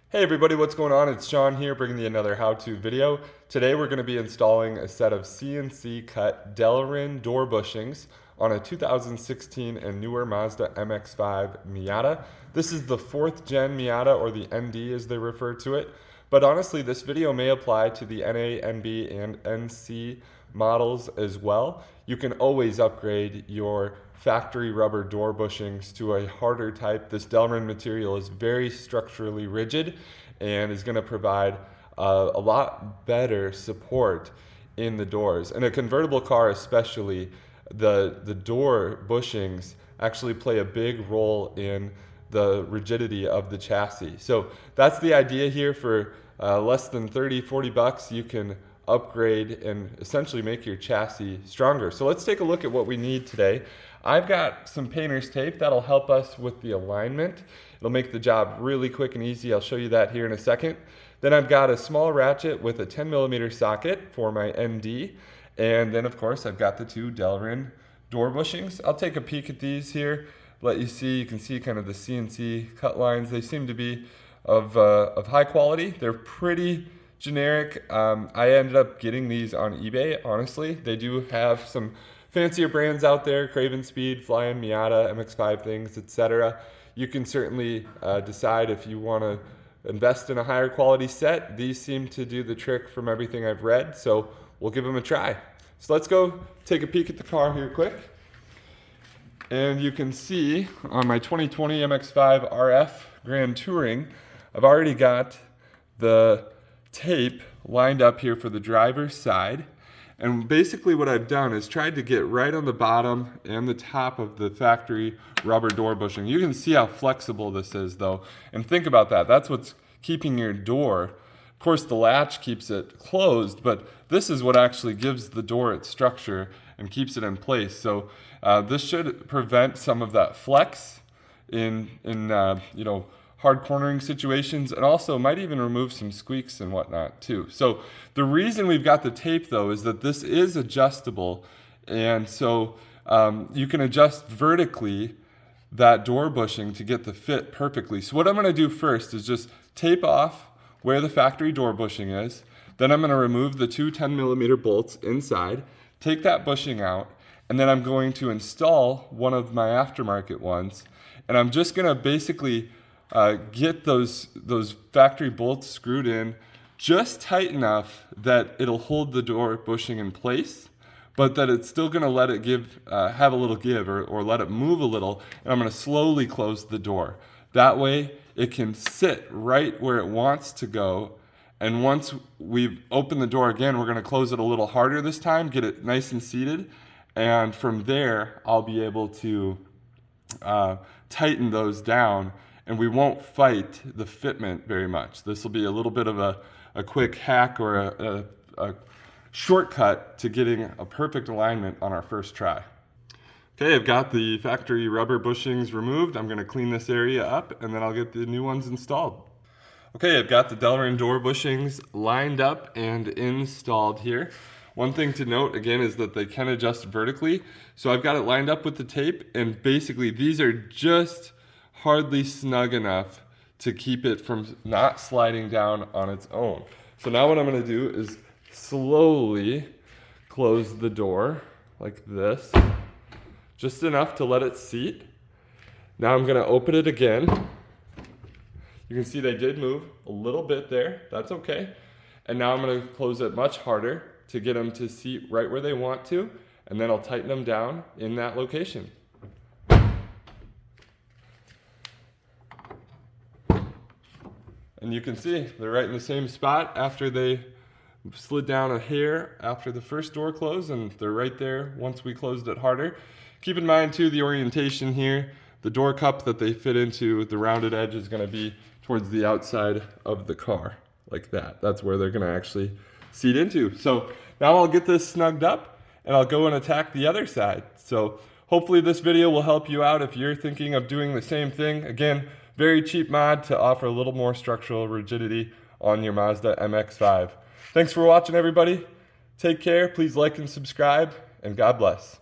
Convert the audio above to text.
Hey everybody, what's going on? It's Sean here bringing you another how-to video. Today we're going to be installing a set of CNC cut Delrin door bushings on a 2016 and newer Mazda MX-5 Miata. This is the 4th gen Miata, or the ND as they refer to it. But honestly, this video may apply to the NA, NB, and NC models as well. You can always upgrade your factory rubber door bushings to a harder type. This Delrin material is very structurally rigid and is going to provide a lot better support in the doors. In a convertible car especially, the door bushings actually play a big role in the rigidity of the chassis. So that's the idea here. For less than 30-40 bucks, you can upgrade and essentially make your chassis stronger. So let's take a look at what we need today. I've got some painter's tape that'll help us with the alignment. It'll make the job really quick and easy. I'll show you that here in a second. Then I've got a small ratchet with a 10mm socket for my ND. And then of course I've got the two Delrin door bushings. I'll take a peek at these here, let you see. You can see kind of the CNC cut lines. They seem to be of high quality. They're pretty generic. I ended up getting these on eBay, honestly. They do have some fancier brands out there, Craven Speed, Flying Miata, MX-5 things, etc. You can certainly decide if you want to invest in a higher quality set. These seem to do the trick from everything I've read, so we'll give them a try. So let's go take a peek at the car here quick. And you can see on my 2020 MX-5 RF Grand Touring, I've already got the tape lined up here for the driver's side. And basically what I've done is tried to get right on the bottom and the top of the factory rubber door bushing. You can see how flexible this is though. And think about that. That's what's keeping your door. Of course the latch keeps it closed, but this is what actually gives the door its structure and keeps it in place. So this should prevent some of that flex in hard cornering situations, and also might even remove some squeaks and whatnot too. So the reason we've got the tape though is that this is adjustable, and so you can adjust vertically that door bushing to get the fit perfectly. So what I'm going to do first is just tape off where the factory door bushing is. Then I'm going to remove the two 10mm bolts inside, take that bushing out, and then I'm going to install one of my aftermarket ones, and I'm just going to basically get those factory bolts screwed in just tight enough that it'll hold the door bushing in place, but that it's still going to let it have a little give, or let it move a little, and I'm going to slowly close the door. That way it can sit right where it wants to go, and once we've opened the door again, we're going to close it a little harder this time, get it nice and seated, and from there I'll be able to tighten those down, and we won't fight the fitment very much. This will be a little bit of a quick hack, or a shortcut to getting a perfect alignment on our first try. Okay, I've got the factory rubber bushings removed. I'm going to clean this area up, and then I'll get the new ones installed. Okay, I've got the Delrin door bushings lined up and installed here. One thing to note again is that they can adjust vertically. So I've got it lined up with the tape, and basically these are just hardly snug enough to keep it from not sliding down on its own. So now what I'm going to do is slowly close the door like this, just enough to let it seat. Now I'm going to open it again. You can see they did move a little bit there. That's okay. And now I'm going to close it much harder to get them to seat right where they want to, and then I'll tighten them down in that location. And you can see they're right in the same spot after they slid down a hair after the first door closed, and they're right there once we closed it harder. Keep in mind too the orientation here. The door cup that they fit into, the rounded edge, is going to be towards the outside of the car, like that. That's where they're going to actually seat into. So now I'll get this snugged up, and I'll go and attack the other side. So hopefully this video will help you out if you're thinking of doing the same thing. Again, very cheap mod to offer a little more structural rigidity on your Mazda MX-5. Thanks for watching, everybody. Take care. Please like and subscribe, and God bless.